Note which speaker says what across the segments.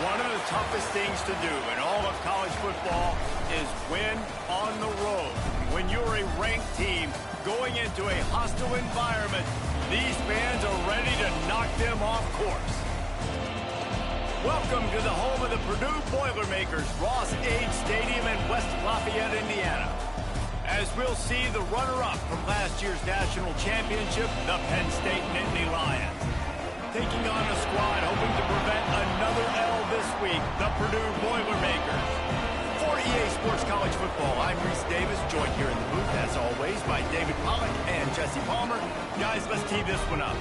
Speaker 1: One of the toughest things to do in all of college football is win on the road. When you're a ranked team going into a hostile environment, these fans are ready to knock them off course. Welcome to the home of the Purdue Boilermakers, Ross-Ade Stadium in West Lafayette, Indiana. As we'll see the runner-up from last year's national championship, the Penn State Nittany Lions. Taking on a squad hoping to prevent another L this week, the Purdue Boilermakers. For EA Sports College Football, I'm Reese Davis, joined here in the booth, as always, by David Pollack and Jesse Palmer. Guys, let's tee this one up.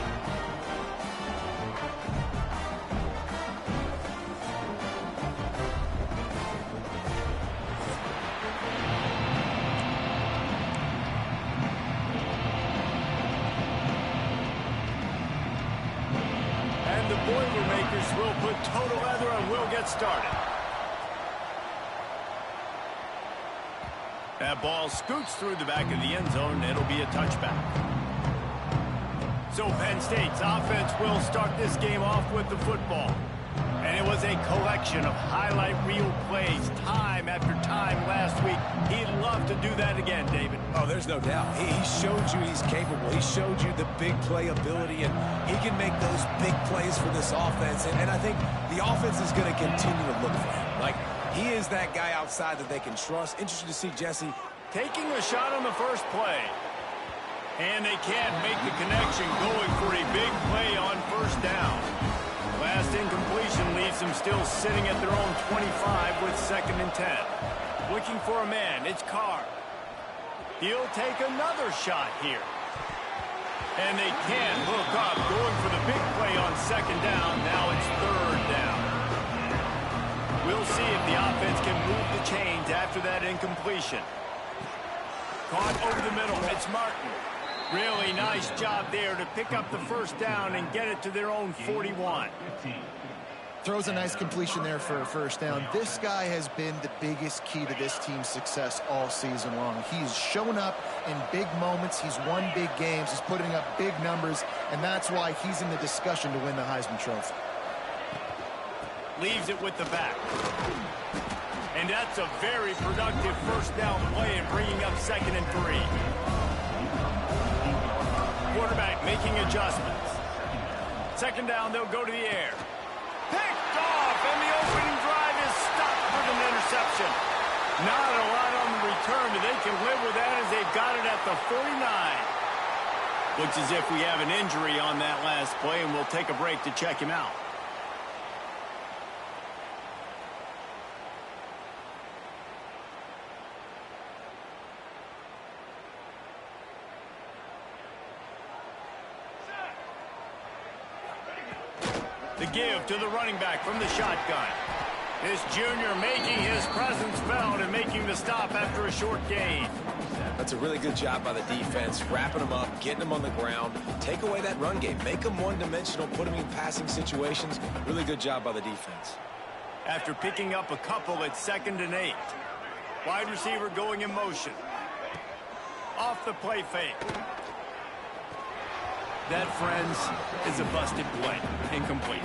Speaker 1: The Boilermakers will put total leather and we'll get started. That ball scoots through the back of the end zone. It'll be a touchback. So Penn State's offense will start this game off with the football. And it was a collection of highlight reel plays time after time last week. He'd love to do that again, David.
Speaker 2: Oh, there's no doubt. He showed you he's capable. He showed you the big play ability, and he can make those big plays for this offense. And I think the offense is going to continue to look for him. Like, he is that guy outside that they can trust. Interesting to see Jesse
Speaker 1: taking a shot on the first play. And they can't make the connection, going for a big play on first down. Last incompletion leaves them still sitting at their own 25 with 2nd and 10. Looking for a man, it's Carr. He'll take another shot here. And they can hook up, going for the big play on 2nd down. Now it's 3rd down. We'll see if the offense can move the chains after that incompletion. Caught over the middle, it's Martin. Really nice job there to pick up the first down and get it to their own 41.
Speaker 3: Throws a nice completion there for a first down. This guy has been the biggest key to this team's success all season long. He's shown up in big moments. He's won big games. He's putting up big numbers, and that's why he's in the discussion to win the Heisman Trophy.
Speaker 1: Leaves it with the back. And that's a very productive first down play and bringing up 2nd and 3. Quarterback making adjustments. 2nd down, they'll go to the air. Picked off, and the opening drive is stopped with an interception. Not a lot on the return, but they can live with that as they've got it at the 49. Looks as if we have an injury on that last play, and we'll take a break to check him out. The give to the running back from the shotgun. This junior making his presence felt and making the stop after a short gain.
Speaker 2: That's a really good job by the defense, wrapping them up, getting them on the ground. Take away that run game. Make them one-dimensional, put them in passing situations. Really good job by the defense.
Speaker 1: After picking up a couple at 2nd and 8. Wide receiver going in motion. Off the play fake. That, friends, is a busted play. Incomplete.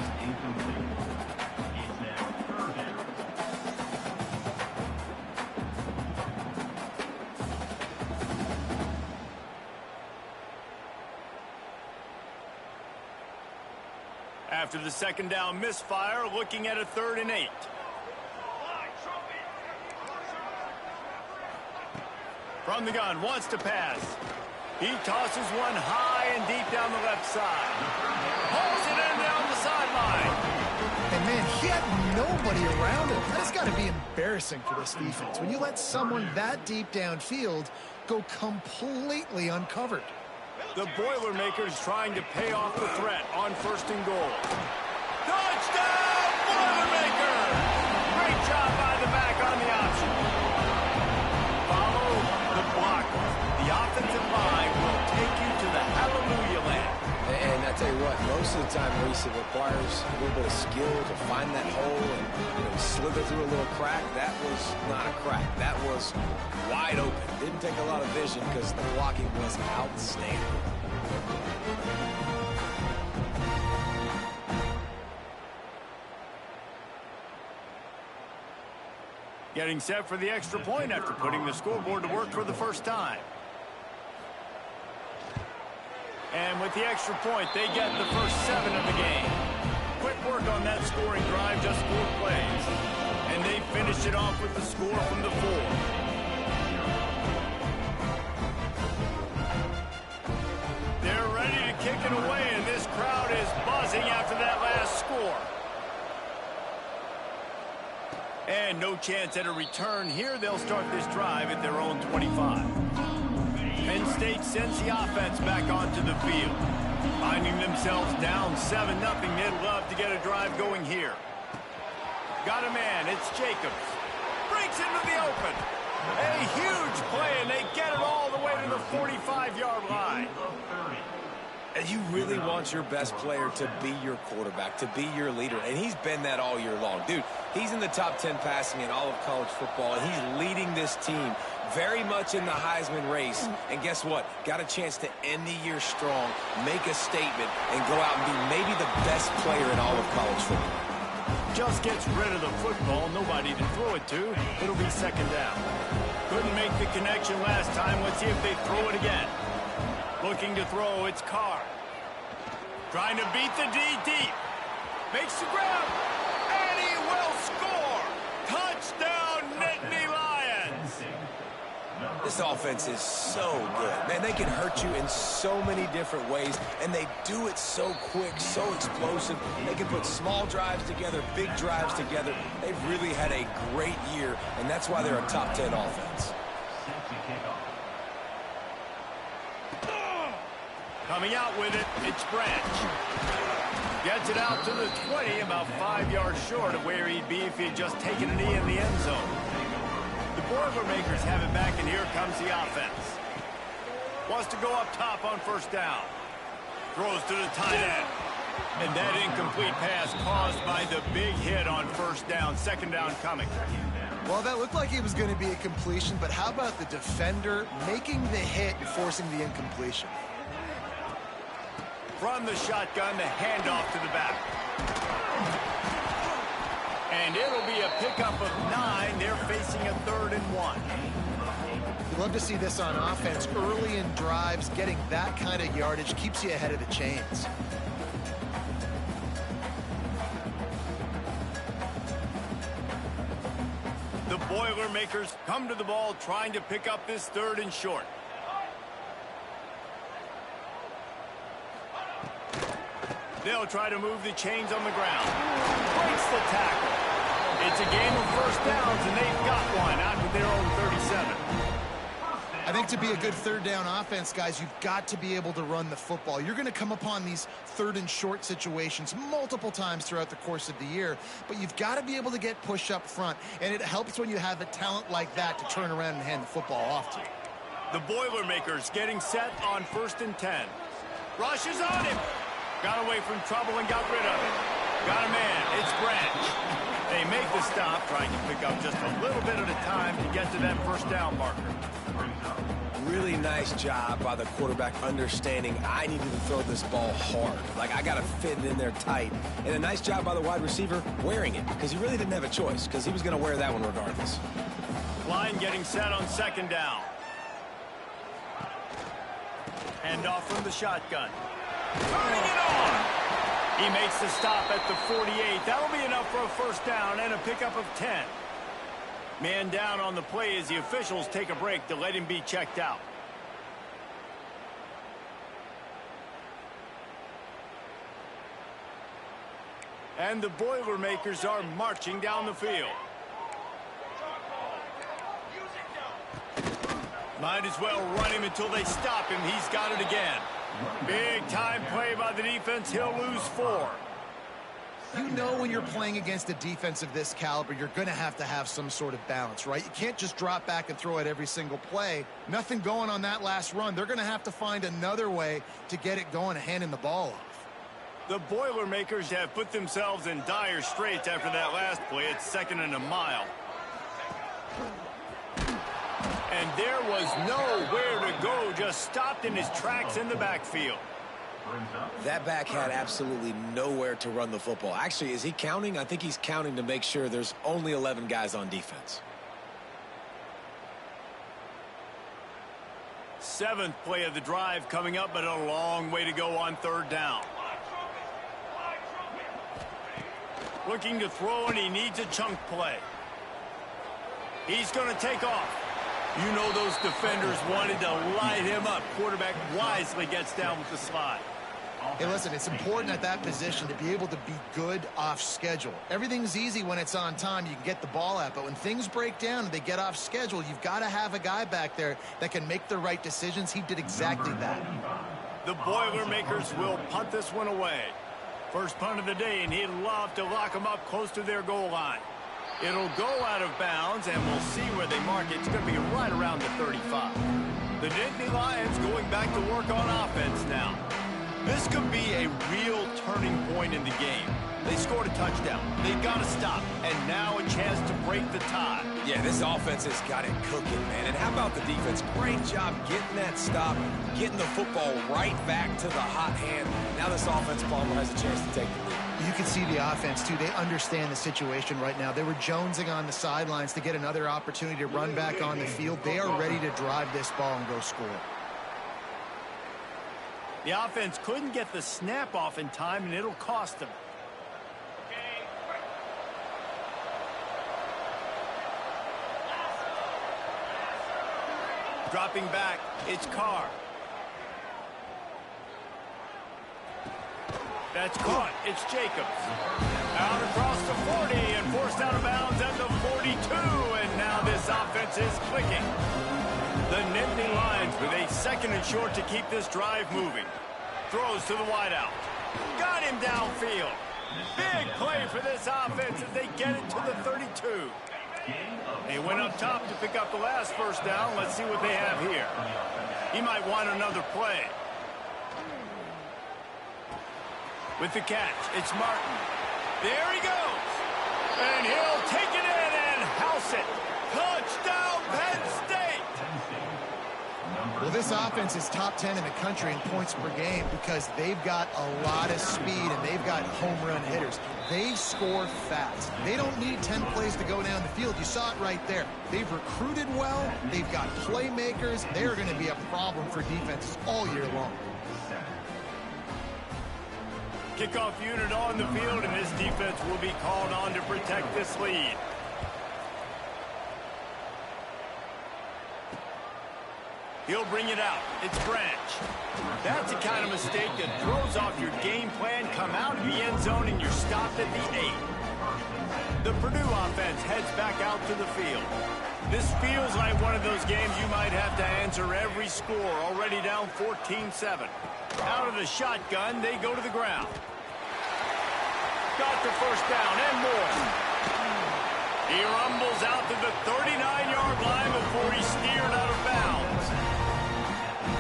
Speaker 1: After the 2nd down misfire, looking at a 3rd and 8. From the gun, wants to pass. He tosses one high and deep down the left side. Pulls it in down the sideline.
Speaker 3: And, man, he had nobody around him. That's got to be embarrassing for this defense. When you let someone that deep downfield go completely uncovered.
Speaker 1: The Boilermakers trying to pay off the threat on 1st and goal. Touchdown, Boilermakers! Great job by the back on the option. Follow the blocker. The offensive line will take you to the hallelujah land.
Speaker 2: And I tell you what, most of the time, Reese, it requires a little bit of skill to find that hole and slither through a little crack. That was not a crack. That was wide open. Didn't take a lot of vision because the blocking was outstanding.
Speaker 1: Getting set for the extra point after putting the scoreboard to work for the first time. And with the extra point, they get the first 7 of the game. Quick work on that scoring drive, just 4 plays. And they finished it off with the score from the 4. They're ready to kick it away, and this crowd is buzzing after that last score. And no chance at a return here. They'll start this drive at their own 25. Penn State sends the offense back onto the field. Finding themselves down 7-0, they'd love to get a drive going here. Got a man, it's Jacobs. Breaks into the open. A huge play, and they get it all the way to the 45-yard line.
Speaker 2: And you really want your best player to be your quarterback, to be your leader, and he's been that all year long. Dude, he's in the top 10 passing in all of college football, and he's leading this team very much in the Heisman race. And guess what? Got a chance to end the year strong, make a statement, and go out and be maybe the best player in all of college football.
Speaker 1: Just gets rid of the football, nobody to throw it to. It'll be second down. Couldn't make the connection last time. Let's see if they throw it again. Looking to throw, it's Carr. Trying to beat the D deep. Makes the grab, and he will score. Touchdown, Nittany Lions.
Speaker 2: This offense is so good. Man, they can hurt you in so many different ways, and they do it so quick, so explosive. They can put small drives together, big drives together. They've really had a great year, and that's why they're a top 10 offense.
Speaker 1: Coming out with it, it's Branch. Gets it out to the 20, about 5 yards short of where he'd be if he had just taken a knee in the end zone. The Boilermakers have it back, and here comes the offense. Wants to go up top on first down. Throws to the tight end. And that incomplete pass caused by the big hit on first down. Second down coming.
Speaker 3: Well, that looked like it was going to be a completion, but how about the defender making the hit and forcing the incompletion?
Speaker 1: From the shotgun, the handoff to the back. And it'll be a pickup of 9. They're facing a 3rd and 1.
Speaker 3: You love to see this on offense. Early in drives, getting that kind of yardage keeps you ahead of the chains.
Speaker 1: The Boilermakers come to the ball trying to pick up this 3rd and short. They'll try to move the chains on the ground. Breaks the tackle. It's a game of first downs, and they've got one out to their own 37.
Speaker 3: I think to be a good 3rd down offense, guys, you've got to be able to run the football. You're going to come upon these 3rd and short situations multiple times throughout the course of the year, but you've got to be able to get push up front, and it helps when you have a talent like that to turn around and hand the football off to you.
Speaker 1: The Boilermakers getting set on 1st and 10. Rushes on him. Got away from trouble and got rid of it. Got a man. It's Branch. They make the stop, trying to pick up just a little bit at a time to get to that first down marker.
Speaker 2: Really nice job by the quarterback understanding I needed to throw this ball hard. Like, I got to fit it in there tight. And a nice job by the wide receiver wearing it, because he really didn't have a choice, because he was going to wear that one regardless.
Speaker 1: Line getting set on 2nd down. Handoff from the shotgun. Turning it on. He makes the stop at the 48. That'll be enough for a first down and a pickup of 10. Man down on the play as the officials take a break to let him be checked out. And the Boilermakers are marching down the field. Might as well run him until they stop him. He's got it again. Big time play by the defense. He'll lose 4.
Speaker 3: You know when you're playing against a defense of this caliber, you're going to have some sort of balance, right? You can't just drop back and throw it every single play. Nothing going on that last run. They're going to have to find another way to get it going and handing the ball off.
Speaker 1: The Boilermakers have put themselves in dire straits after that last play. It's 2nd and a mile. And there was nowhere to go, just stopped in his tracks in the backfield.
Speaker 2: That back had absolutely nowhere to run the football. Actually, is he counting? I think he's counting to make sure there's only 11 guys on defense.
Speaker 1: 7th play of the drive coming up, but a long way to go on 3rd down. Looking to throw, and he needs a chunk play. He's going to take off. You know those defenders wanted to light him up. Quarterback wisely gets down with the slide.
Speaker 3: Hey, listen, it's important at that position to be able to be good off schedule. Everything's easy when it's on time. You can get the ball out. But when things break down and they get off schedule, you've got to have a guy back there that can make the right decisions. He did exactly that.
Speaker 1: The Boilermakers will punt this one away. First punt of the day, and he'd love to lock them up close to their goal line. It'll go out of bounds, and we'll see where they mark it. It's going to be right around the 35. The Nittany Lions going back to work on offense now. This could be a real turning point in the game. They scored a touchdown. They've got to stop, and now a chance to break the tie.
Speaker 2: Yeah, this offense has got it cooking, man. And how about the defense? Great job getting that stop, getting the football right back to the hot hand. Now this offense, Palmer, has a chance to take the lead.
Speaker 3: You can see the offense, too. They understand the situation right now. They were jonesing on the sidelines to get another opportunity to run back on the field. They are ready to drive this ball and go score.
Speaker 1: The offense couldn't get the snap off in time, and it'll cost them. Dropping back, it's Carr. That's caught. It's Jacobs. Out across the 40 and forced out of bounds at the 42. And now this offense is clicking. The Nittany Lions with a 2nd and short to keep this drive moving. Throws to the wideout. Got him downfield. Big play for this offense as they get it to the 32. They went up top to pick up the last first down. Let's see what they have here. He might want another play. With the catch, it's Martin. There he goes. And he'll take it in and house it. Touchdown, Penn State.
Speaker 3: Well, this offense is top 10 in the country in points per game because they've got a lot of speed and they've got home run hitters. They score fast. They don't need 10 plays to go down the field. You saw it right there. They've recruited well. They've got playmakers. They're going to be a problem for defenses all year long.
Speaker 1: Kickoff unit on the field, and this defense will be called on to protect this lead. He'll bring it out. It's Branch. That's the kind of mistake that throws off your game plan. Come out of the end zone, and you're stopped at the 8. The Purdue offense heads back out to the field. This feels like one of those games you might have to answer every score. Already down 14-7. Out of the shotgun, they go to the ground. Got the first down and more. He rumbles out to the 39-yard line before he's steered out of bounds.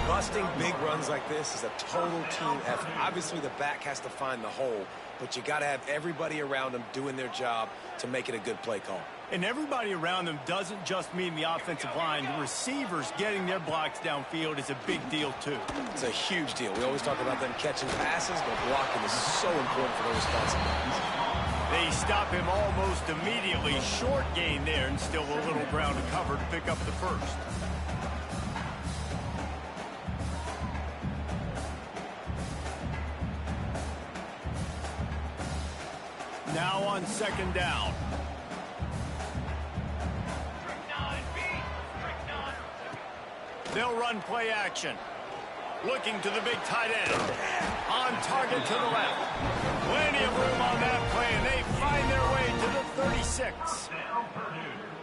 Speaker 2: Busting big runs like this is a total team effort. Obviously, the back has to find the hole, but you got to have everybody around them doing their job to make it a good play call.
Speaker 1: And everybody around them doesn't just mean the offensive line. The receivers getting their blocks downfield is a big deal, too.
Speaker 2: It's a huge deal. We always talk about them catching passes, but blocking is so important for their responsibilities.
Speaker 1: They stop him almost immediately. Short gain there, and still a little ground to cover to pick up the first. Now on 2nd down. They'll run play action. Looking to the big tight end. On target to the left. Plenty of room on that play, and they find their way to the 36.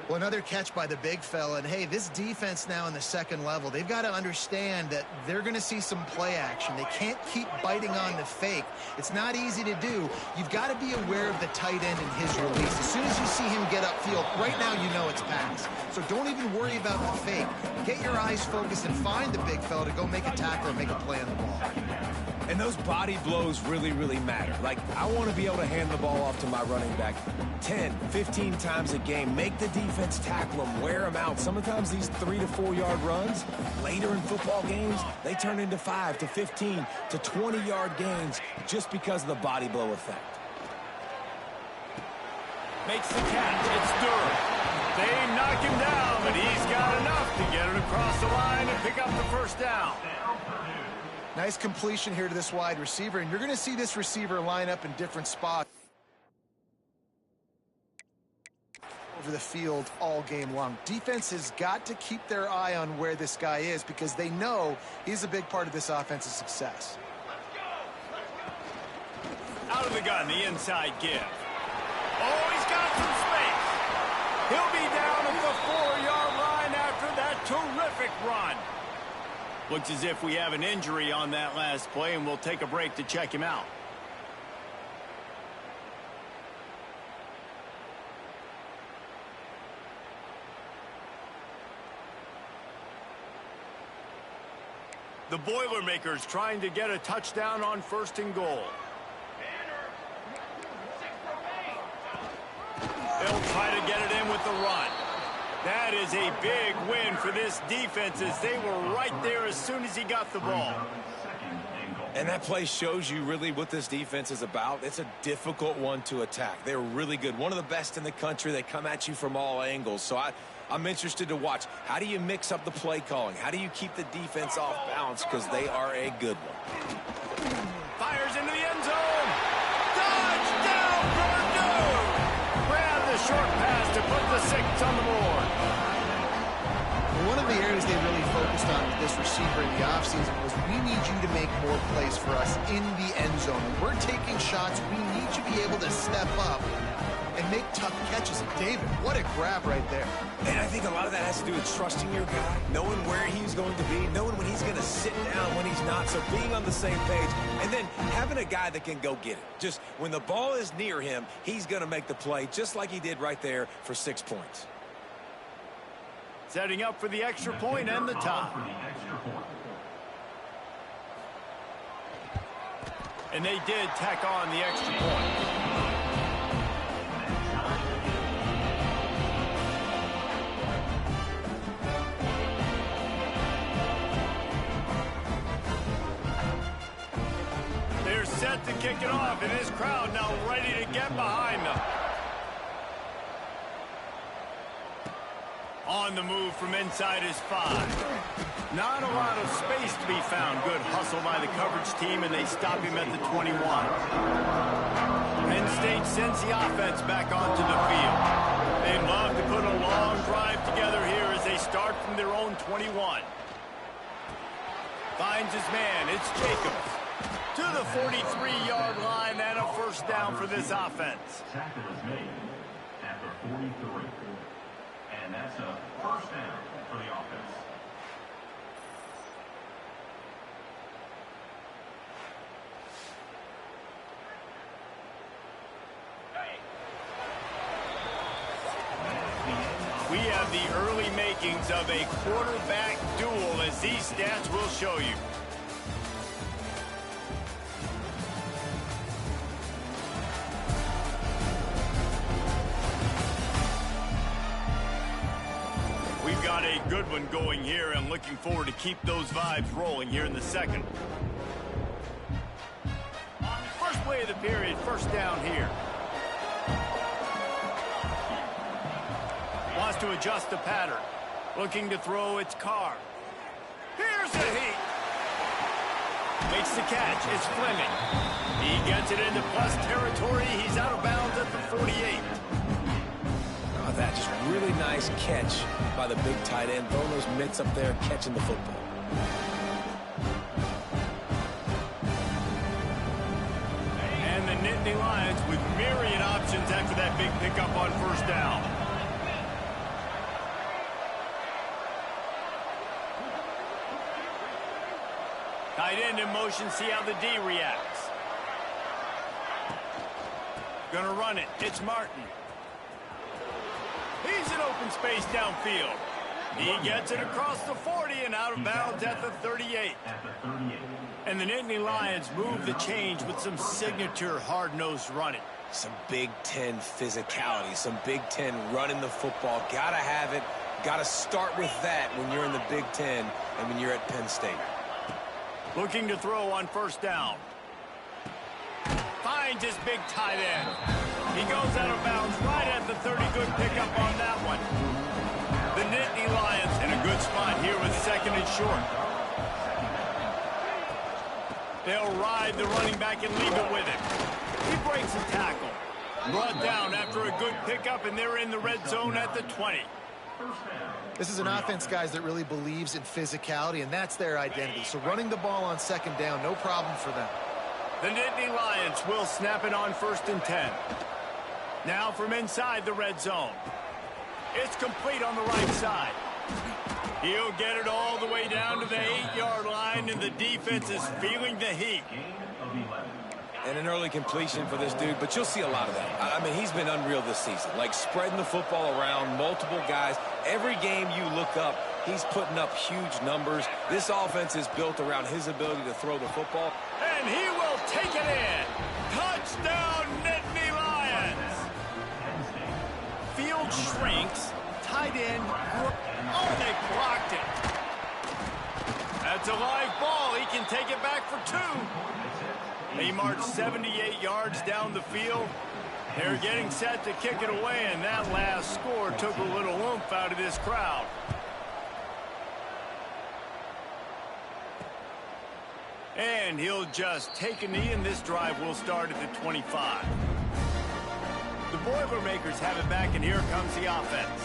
Speaker 3: Well, another catch by the big fella. And, hey, this defense now in the 2nd level, they've got to understand that they're going to see some play action. They can't keep biting on the fake. It's not easy to do. You've got to be aware of the tight end and his release. As soon as you see him get upfield, right now you know it's pass. So don't even worry about the fake. Get your eyes focused and find the big fella to go make a tackle or make a play on the ball.
Speaker 2: And those body blows really, really matter. Like, I want to be able to hand the ball off to my running back 10, 15 times a game. Make the defense tackle them, wear them out. Sometimes these 3 to 4 yard runs, later in football games, they turn into 5 to 15 to 20 yard gains just because of the body blow effect.
Speaker 1: Makes the catch. It's Durham. They knock him down, but he's got enough to get it across the line and pick pick up the first down.
Speaker 3: Nice completion here to this wide receiver, and you're going to see this receiver line up in different spots over the field all game long. Defense has got to keep their eye on where this guy is because they know he's a big part of this offense's success.
Speaker 1: Out of the gun, the inside give. Oh, he's got some space. He'll be down at the 4-yard line after that terrific run. Looks as if we have an injury on that last play, and we'll take a break to check him out. The Boilermakers trying to get a touchdown on 1st and goal. They'll try to get it in with the run. That is a big win for this defense as they were right there as soon as he got the ball.
Speaker 2: And that play shows you really what this defense is about. It's a difficult one to attack. They're really good. One of the best in the country. They come at you from all angles. So I'm interested to watch. How do you mix up the play calling? How do you keep the defense off balance? Because they are a good one.
Speaker 1: Fires into the end zone. Touchdown, Purdue! Ran the short pass to put the 6 on the board.
Speaker 3: One of the areas they really focused on with this receiver in the offseason was we need you to make more plays for us in the end zone. When we're taking shots, we need you to be able to step up and make tough catches. David, what a grab right there.
Speaker 2: And I think a lot of that has to do with trusting your guy, knowing where he's going to be, knowing when he's going to sit down, when he's not, so being on the same page, and then having a guy that can go get it. Just when the ball is near him, he's going to make the play, just like he did right there for 6 points.
Speaker 1: Setting up for the extra point and the tie. And they did tack on the extra point. They're set to kick it off, and this crowd now ready to get behind them. On the move from inside his 5. Not a lot of space to be found. Good hustle by the coverage team, and they stop him at the 21. Penn State sends the offense back onto the field. They'd love to put a long drive together here as they start from their own 21. Finds his man. It's Jacobs. To the 43-yard line and a first down for this offense.
Speaker 4: Tackle is made at the 43. And that's a first down for the offense.
Speaker 1: We have the early makings of a quarterback duel, as these stats will show you. We've got a good one going here, and looking forward to keep those vibes rolling here in the second. First play of the period, first down here. Wants to adjust the pattern. Looking to throw, it's Carr. Here's a heat. Makes the catch, it's Fleming. He gets it into plus territory. He's out of bounds at the 48.
Speaker 2: Oh, that just really nice catch by the big tight end. Throwing those mitts up there, catching the football.
Speaker 1: And the Nittany Lions with myriad options after that big pickup on first down. Tight end in motion, see how the D reacts. Gonna run it, it's Martin. He's in open space downfield. He gets it across the 40 and out of bounds at the 38. And the Nittany Lions move the change with some signature hard-nosed running.
Speaker 2: Some Big Ten physicality, some Big Ten running the football. Gotta have it. Gotta start with that when you're in the Big Ten and when you're at Penn State.
Speaker 1: Looking to throw on first down. Finds his big tight end. He goes out of bounds right at the 30. Good pickup on that one. The Nittany Lions in a good spot here with second and short. They'll ride the running back and leave it with him. He breaks a tackle. Brought down after a good pickup, and they're in the red zone at the 20.
Speaker 3: This is an offense, guys, that really believes in physicality, and that's their identity. So running the ball on second down, no problem for them.
Speaker 1: The Nittany Lions will snap it on 1st and 10. Now from inside the red zone. It's complete on the right side. He'll get it all the way down to the 8-yard line, and the defense is feeling the heat.
Speaker 2: And an early completion for this dude, but you'll see a lot of that. I mean, he's been unreal this season, like spreading the football around, multiple guys. Every game you look up, he's putting up huge numbers. This offense is built around his ability to throw the football.
Speaker 1: And he will take it in. Touchdown, Nittany Lions. Field shrinks. Tight end. Oh, they blocked it. That's a live ball. He can take it back for 2. He marched 78 yards down the field. They're getting set to kick it away, and that last score took a little oomph out of this crowd. And he'll just take a knee, and this drive will start at the 25. The Boilermakers have it back, and here comes the offense.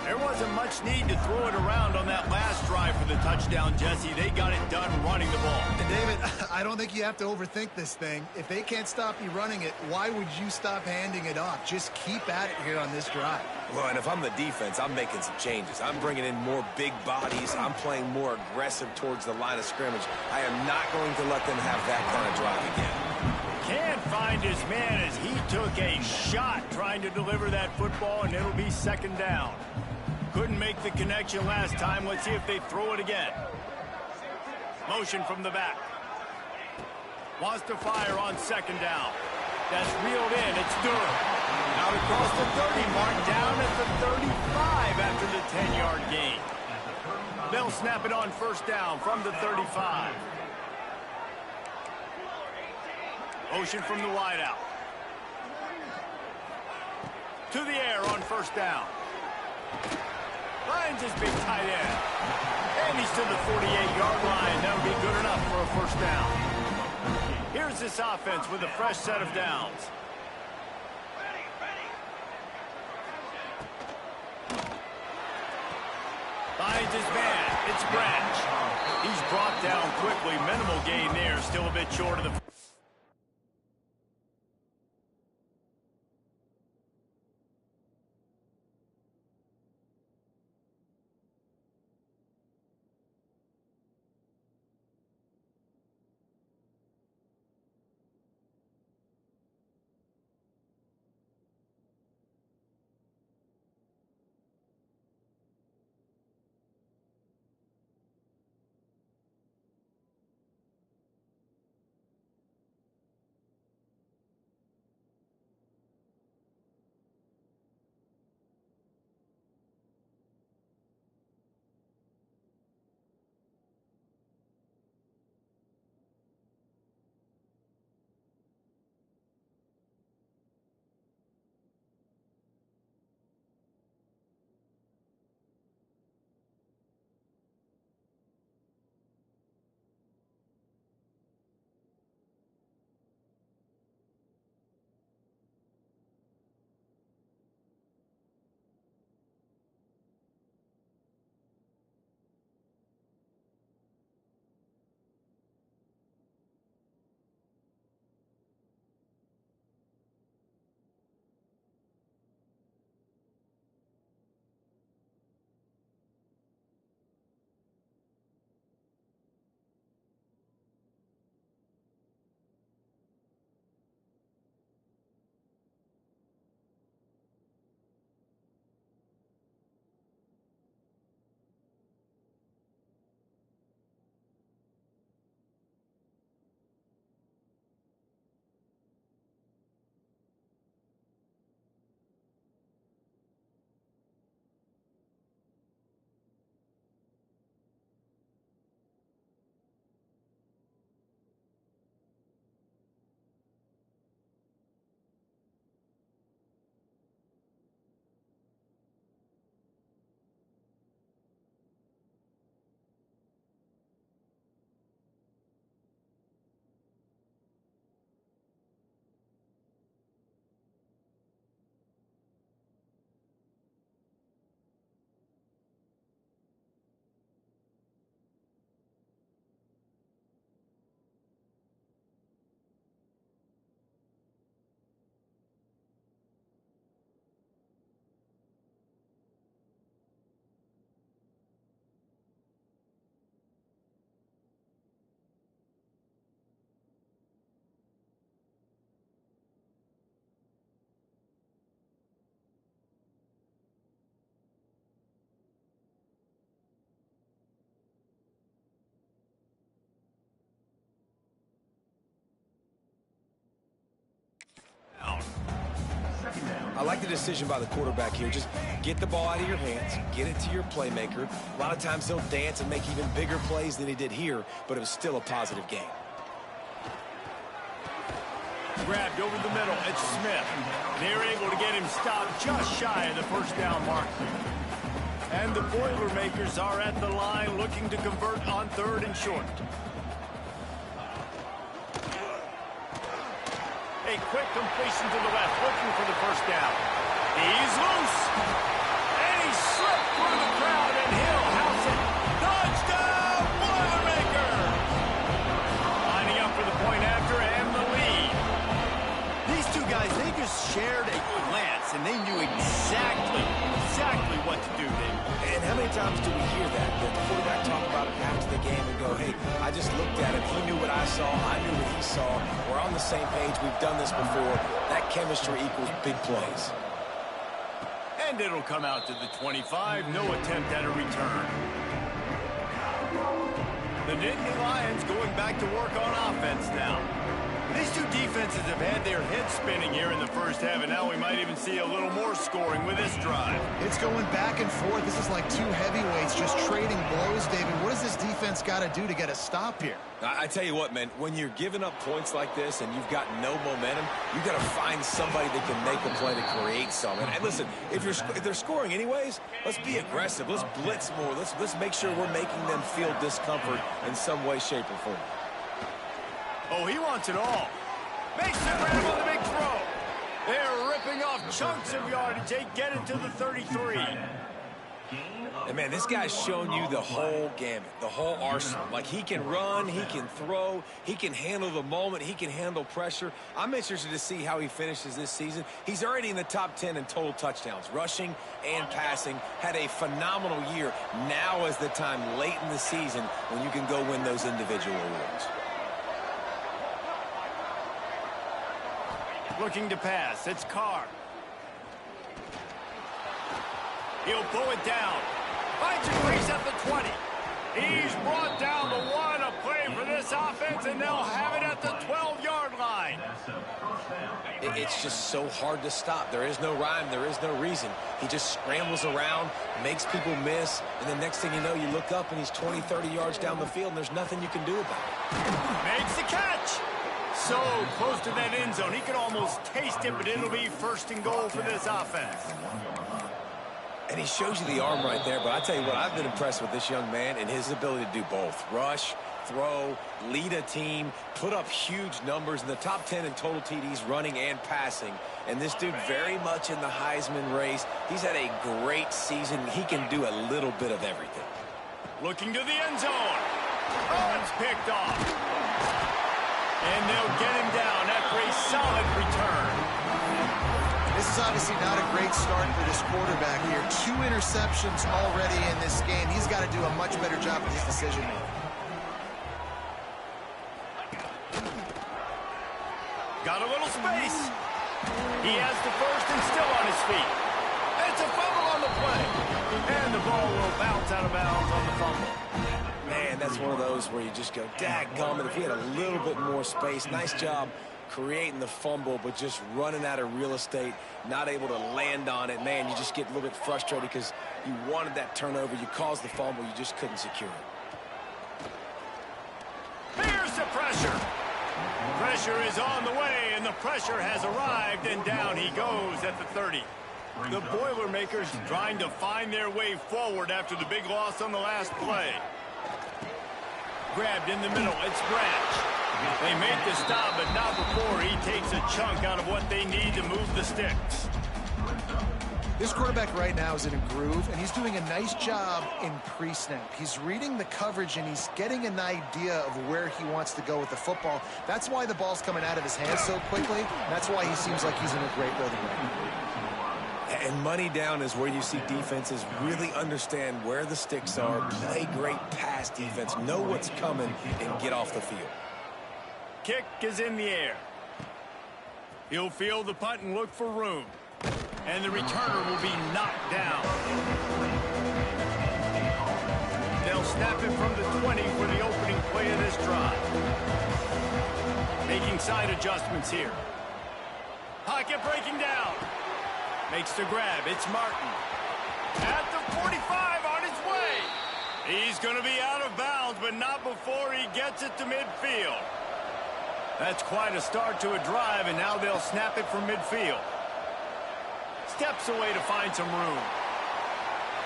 Speaker 1: There wasn't much need to throw it around on that last drive for the touchdown, Jesse. They got it done running the ball.
Speaker 3: And David, I don't think you have to overthink this thing. If they can't stop you running it, why would you stop handing it off? Just keep at it here on this drive.
Speaker 2: Well, and if I'm the defense, I'm making some changes. I'm bringing in more big bodies. I'm playing more aggressive towards the line of scrimmage. I am not going to let them have that kind of drive again.
Speaker 1: Can't find his man as he took a shot trying to deliver that football, and it'll be 2nd down. Couldn't make the connection last time. Let's see if they throw it again. Motion from the back. Wants to fire on 2nd down. That's reeled in. It's Durham. Out across the 30 mark, down at the 35 after the 10-yard gain. They'll snap it on 1st down from the 35. Motion from the wideout. To the air on 1st down. Finds his big tight end. And he's to the 48-yard line. That'll be good enough for a 1st down. Here's this offense with a fresh set of downs. Finds his man. It's Branch. He's brought down quickly. Minimal gain there. Still a bit short of the...
Speaker 2: like the decision by the quarterback here. Just get the ball out of your hands, get it to your playmaker. A lot of times he'll dance and make even bigger plays than he did here, but it was still a positive game.
Speaker 1: Grabbed over the middle. It's Smith. They're able to get him stopped just shy of the first down mark. And the Boilermakers are at the line looking to convert on 3rd and short. A quick completion to the left, looking for the first down. He's loose. And he slipped through the crowd, and he'll house it. Touchdown, Boilermakers! Lining up for the point after and the lead. These two guys, they just shared a glance, and they knew exactly what to do there.
Speaker 2: And how many times do we hear that? The quarterback talk about it after the game and go, hey, I just looked at him. He knew what I saw. I knew what he saw. We're on the same page. We've done this before. That chemistry equals big plays.
Speaker 1: And it'll come out to the 25. No attempt at a return. The Nittany Lions going back to work on offense now. These two defenses have had their heads spinning here in the first half, and now we might even see a little more scoring with this drive.
Speaker 3: It's going back and forth. This is like two heavyweights just trading blows, David. What does this defense got to do to get a stop here?
Speaker 2: I tell you what, man, when you're giving up points like this and you've got no momentum, you've got to find somebody that can make a play to create something. And listen, if they're scoring anyways, let's be aggressive. Let's blitz more. Let's make sure we're making them feel discomfort in some way, shape, or form.
Speaker 1: Oh, he wants it all. Makes the grab on the big throw. They're ripping off chunks of yardage. They get it to the 33.
Speaker 2: And, man, this guy's shown you the whole gamut, the whole arsenal. Like, he can run, he can throw, he can handle the moment, he can handle pressure. I'm interested to see how he finishes this season. He's already in the top 10 in total touchdowns, rushing and passing. Had a phenomenal year. Now is the time late in the season when you can go win those individual awards.
Speaker 1: Looking to pass. It's Carr. He'll pull it down. Finds a crease at the 20. He's brought down the one. A play for this offense, and they'll have it at the 12-yard line.
Speaker 2: It's just so hard to stop. There is no rhyme. There is no reason. He just scrambles around, makes people miss, and the next thing you know, you look up, and he's 20, 30 yards down the field, and there's nothing you can do about it.
Speaker 1: Makes the catch. So close to that end zone. He could almost taste it, but it'll be 1st and goal for this offense.
Speaker 2: And he shows you the arm right there, but I tell you what, I've been impressed with this young man and his ability to do both. Rush, throw, lead a team, put up huge numbers in the top 10 in total TDs, running and passing. And this dude very much in the Heisman race. He's had a great season. He can do a little bit of everything.
Speaker 1: Looking to the end zone. Oh, it's picked off. And they'll get him down after a solid return.
Speaker 3: This is obviously not a great start for this quarterback here. 2 interceptions already in this game. He's got to do a much better job with his decision-making.
Speaker 1: Got a little space. He has the first and still on his feet. It's a fumble on the play. And the ball will bounce out of bounds on the fumble.
Speaker 2: Man, that's one of those where you just go, dadgummit, if we had a little bit more space. Nice job creating the fumble, but just running out of real estate, not able to land on it. Man, you just get a little bit frustrated because you wanted that turnover. You caused the fumble. You just couldn't secure it.
Speaker 1: Here's the pressure. Pressure is on the way, and the pressure has arrived, and down he goes at the 30. The Boilermakers trying to find their way forward after the big loss on the last play. Grabbed in the middle. It's Branch. They make the stop, but not before he takes a chunk out of what they need to move the sticks.
Speaker 3: This quarterback right now is in a groove, and he's doing a nice job in pre-snap. He's reading the coverage, and he's getting an idea of where he wants to go with the football. That's why the ball's coming out of his hands so quickly. That's why he seems like he's in a great rhythm right now.
Speaker 2: And money down is where you see defenses really understand where the sticks are, play great pass defense, know what's coming, and get off the field.
Speaker 1: Kick is in the air. He'll field the punt and look for room. And the returner will be knocked down. They'll snap it from the 20 for the opening play of this drive. Making side adjustments here. Pocket breaking down. Makes the grab. It's Martin. At the 45 on his way. He's going to be out of bounds, but not before he gets it to midfield. That's quite a start to a drive, and now they'll snap it from midfield. Steps away to find some room.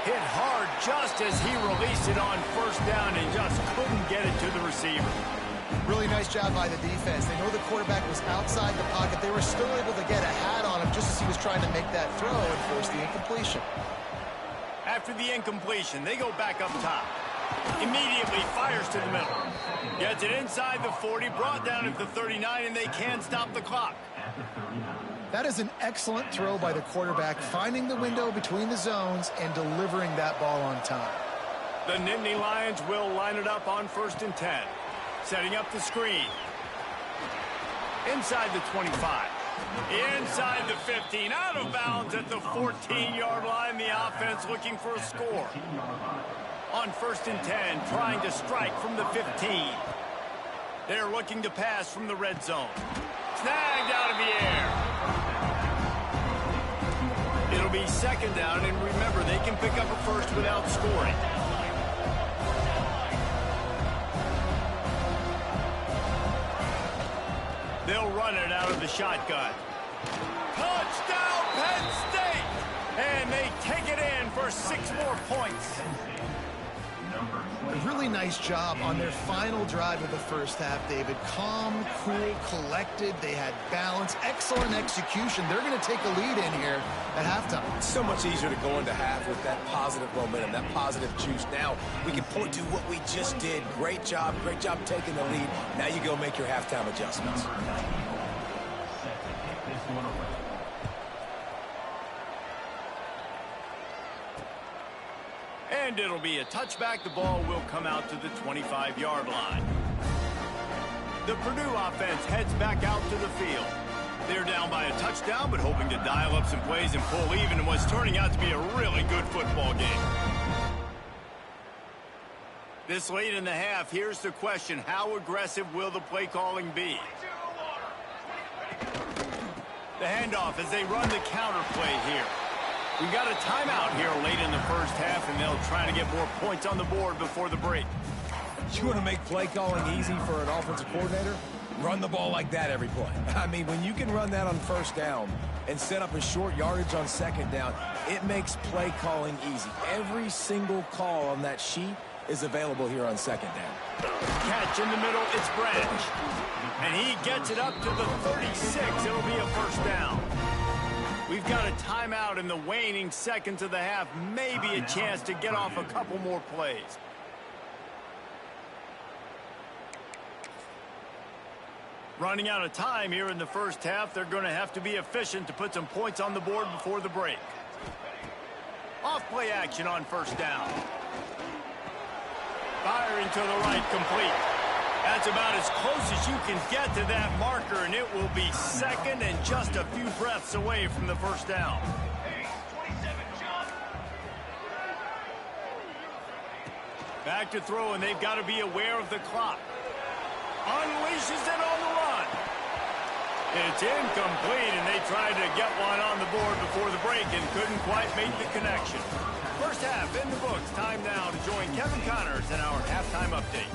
Speaker 1: Hit hard just as he released it on first down and just couldn't get it to the receiver.
Speaker 3: Really nice job by the defense. They know the quarterback was outside the pocket. They were still able to get a hat on him just as he was trying to make that throw and force the incompletion.
Speaker 1: After the incompletion, they go back up top. Immediately fires to the middle. Gets it inside the 40, brought down at the 39, and they can't stop the clock.
Speaker 3: That is an excellent throw by the quarterback, finding the window between the zones and delivering that ball on time.
Speaker 1: The Nittany Lions will line it up on 1st and 10. Setting up the screen. Inside the 25. Inside the 15. Out of bounds at the 14-yard line. The offense looking for a score. On 1st and 10, trying to strike from the 15. They're looking to pass from the red zone. Snagged out of the air. It'll be 2nd down, and remember, they can pick up a first without scoring. They'll run it out of the shotgun. Touchdown, Penn State! And they take it in for 6 more points.
Speaker 3: A really nice job on their final drive of the first half, David. Calm, cool, collected. They had balance, excellent execution. They're going to take a lead in here at halftime.
Speaker 2: It's so much easier to go into half with that positive momentum, that positive juice. Now we can point to what we just did. Great job taking the lead. Now you go make your halftime adjustments.
Speaker 1: And it'll be a touchback. The ball will come out to the 25-yard line. The Purdue offense heads back out to the field. They're down by a touchdown, but hoping to dial up some plays and pull even in what's turning out to be a really good football game. This late in the half, here's the question: how aggressive will the play calling be? The handoff as they run the counter play here. We've got a timeout here late in the first half, and they'll try to get more points on the board before the break.
Speaker 2: You want to make play calling easy for an offensive coordinator? Run the ball like that every play. I mean, when you can run that on 1st down and set up a short yardage on 2nd down, it makes play calling easy. Every single call on that sheet is available here on 2nd down.
Speaker 1: Catch in the middle, it's Branch. And he gets it up to the 36. It'll be a 1st down. We've got a timeout in the waning seconds of the half. Maybe a chance to get off a couple more plays. Running out of time here in the first half. They're going to have to be efficient to put some points on the board before the break. Off play action on 1st down. Firing to the right, complete. That's about as close as you can get to that marker, and it will be 2nd and just a few breaths away from the 1st down. Back to throw, and they've got to be aware of the clock. Unleashes it on the run. It's incomplete, and they tried to get one on the board before the break and couldn't quite make the connection. First half in the books. Time now to join Kevin Connors in our halftime update.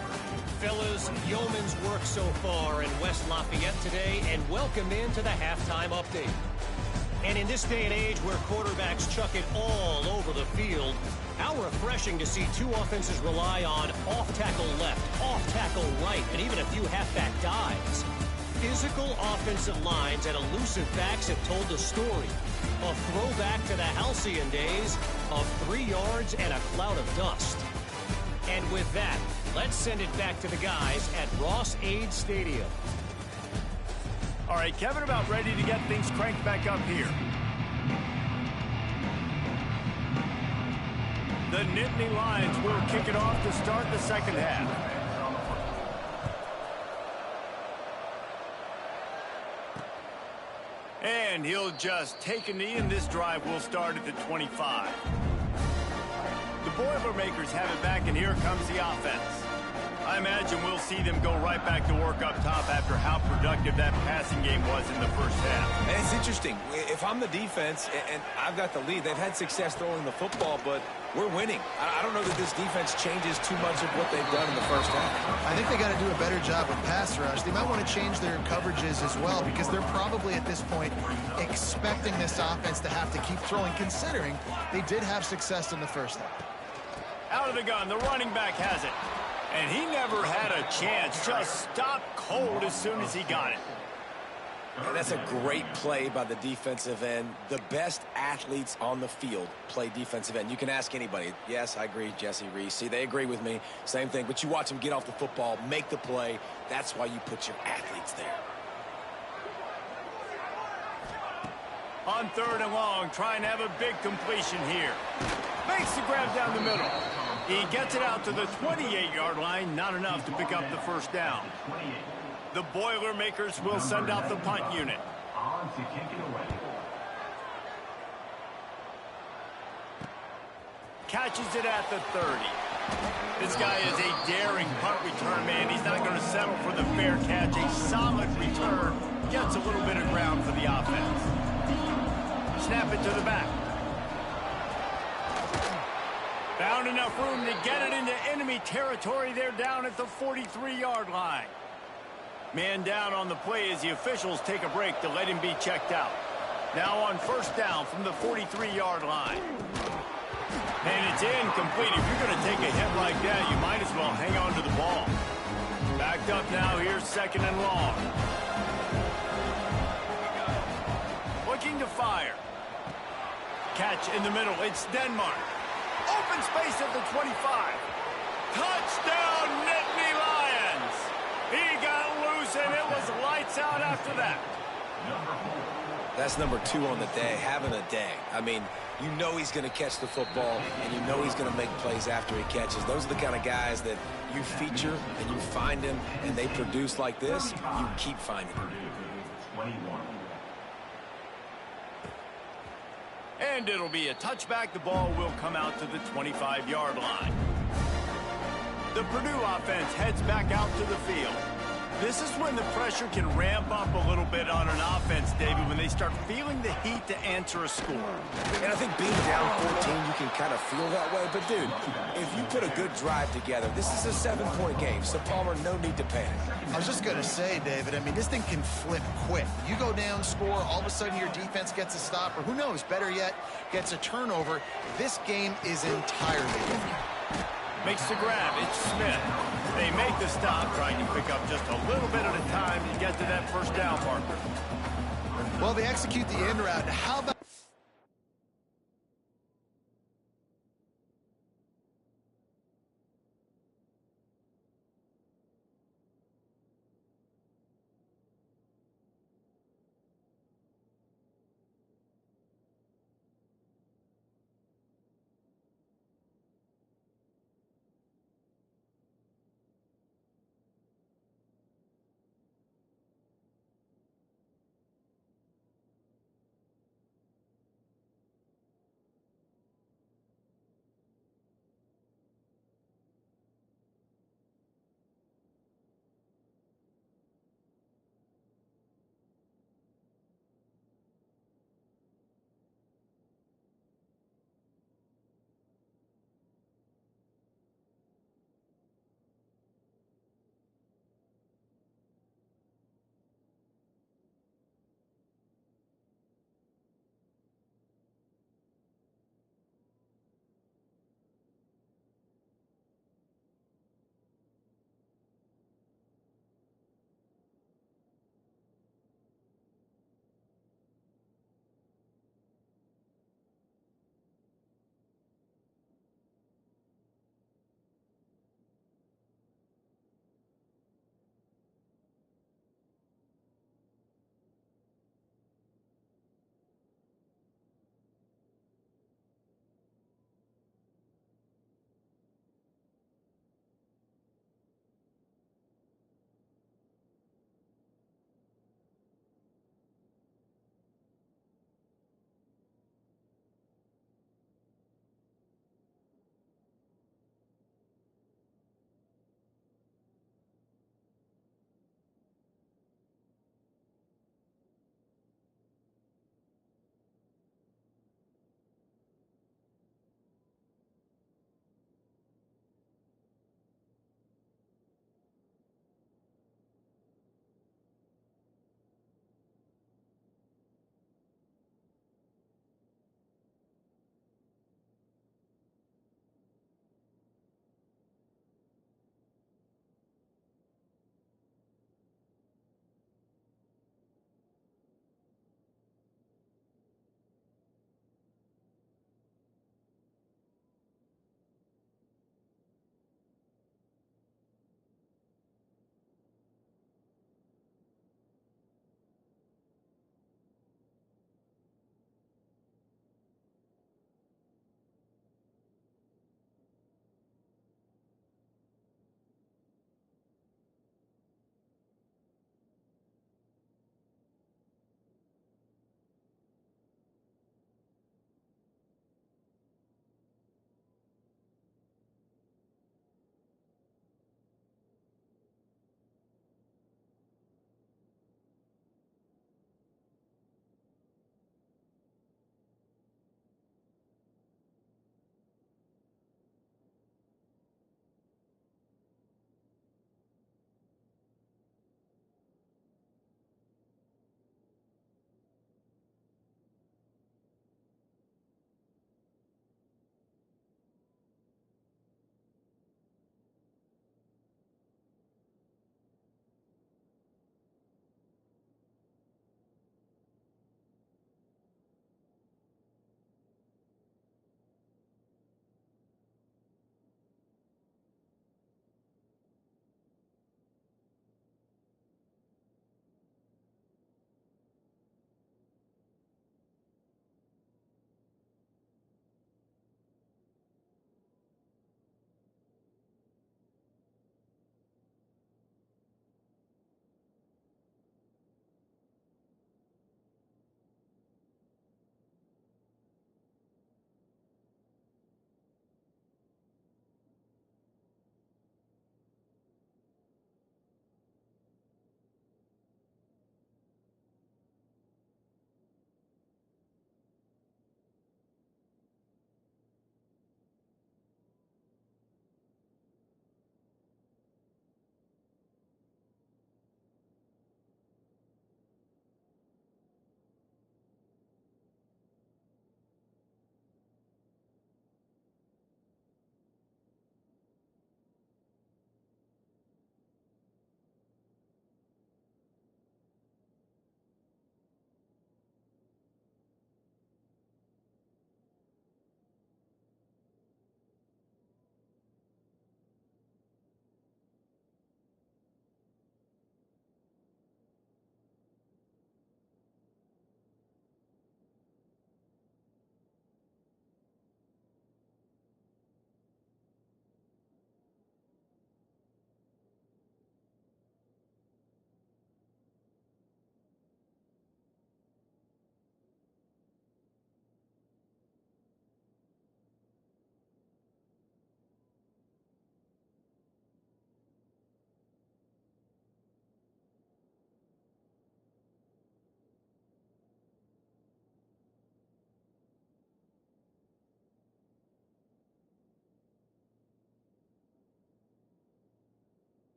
Speaker 5: Fellas, yeoman's work so far in West Lafayette today, and welcome into the halftime update. And in this day and age where quarterbacks chuck it all over the field, how refreshing to see 2 offenses rely on off-tackle left, off-tackle right, and even a few halfback dives. Physical offensive lines and elusive backs have told the story. A throwback to the halcyon days of 3 yards and a cloud of dust. And with that, let's send it back to the guys at Ross-Ade Stadium.
Speaker 1: All right, Kevin, about ready to get things cranked back up here. The Nittany Lions will kick it off to start the 2nd half. And he'll just take a knee, and this drive will start at the 25. The Boilermakers have it back, and here comes the offense. I imagine we'll see them go right back to work up top after how productive that passing game was in the first half.
Speaker 2: And it's interesting. If I'm the defense and I've got the lead, they've had success throwing the football, but we're winning. I don't know that this defense changes too much of what they've done in the first half.
Speaker 3: I think they got to do a better job with pass rush. They might want to change their coverages as well because they're probably at this point expecting this offense to have to keep throwing, considering they did have success in the first half.
Speaker 1: Out of the gun, the running back has it. And he never had a chance. Just stopped cold as soon as he got it.
Speaker 2: And that's a great play by the defensive end. The best athletes on the field play defensive end. You can ask anybody. Yes, I agree, Jesse Reese. See, they agree with me. Same thing. But you watch them get off the football, make the play. That's why you put your athletes there.
Speaker 1: On 3rd and long, trying to have a big completion here. Makes the grab down the middle. He gets it out to the 28-yard line. Not enough to pick up the first down. The Boilermakers will send out the punt unit.
Speaker 4: On to kick it away.
Speaker 1: Catches it at the 30. This guy is a daring punt return man. He's not going to settle for the fair catch. A solid return. Gets a little bit of ground for the offense. Snap it to the back. Found enough room to get it into enemy territory. They're down at the 43-yard line. Man down on the play as the officials take a break to let him be checked out. Now on 1st down from the 43-yard line. And it's incomplete. If you're going to take a hit like that, you might as well hang on to the ball. Backed up now. Here's 2nd and long. Looking to fire. Catch in the middle. It's Denmark. Open space at the 25. Touchdown, Nittany Lions. He got loose, and it was lights out after that.
Speaker 2: That's number 2 on the day, having a day. I mean, you know he's going to catch the football, and you know he's going to make plays after he catches. Those are the kind of guys that you feature, and you find them, and they produce like this. You keep finding them.
Speaker 4: 21.
Speaker 1: And it'll be a touchback. The ball will come out to the 25-yard line. The Purdue offense heads back out to the field. This is when the pressure can ramp up a little bit on an offense, David, when they start feeling the heat to answer a score.
Speaker 2: And I think being down 14, you can kind of feel that way. But, dude, if you put a good drive together, this is a 7-point game. So, Palmer, no need to panic.
Speaker 3: I was just going to say, David, I mean, this thing can flip quick. You go down, score, all of a sudden your defense gets a stop, or who knows, better yet, gets a turnover. This game is entirely different.
Speaker 1: Makes the grab. It's Smith. They make the stop, trying to pick up just a little bit at a time to get to that first down marker.
Speaker 3: Well, they execute the end route. How about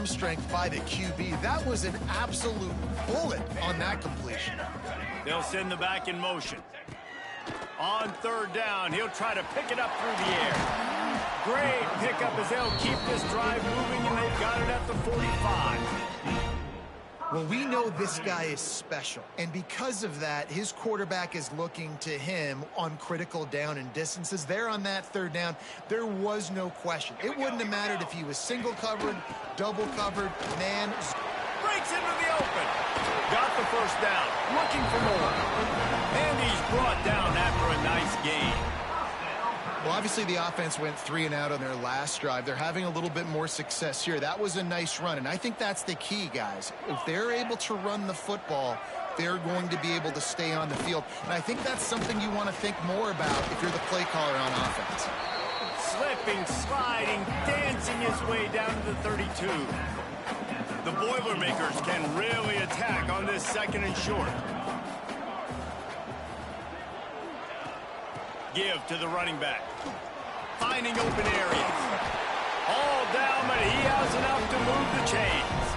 Speaker 3: arm strength by the QB. That was an absolute bullet on that completion.
Speaker 1: They'll send the back in motion. On third down, he'll try to pick it up through the air. Great pickup as they'll keep this drive moving, and they've got it at the 45.
Speaker 3: Well, we know this guy is special, and because of that, his quarterback is looking to him on critical down and distances. There on that third down, there was no question. It wouldn't have mattered if he was single covered, double covered, man.
Speaker 1: Breaks into the open. Got the first down. Looking for more. And he's brought down after a nice gain.
Speaker 3: Well, obviously the offense went 3 and out on their last drive. They're having a little bit more success here. That was a nice run, and I think that's the key, guys. If they're able to run the football, they're going to be able to stay on the field. And I think that's something you want to think more about if you're the play caller on offense.
Speaker 1: Slipping, sliding, dancing his way down to the 32. The Boilermakers can really attack on this second and short. Give to the running back. Finding open areas. All down, but he has enough to move the chains.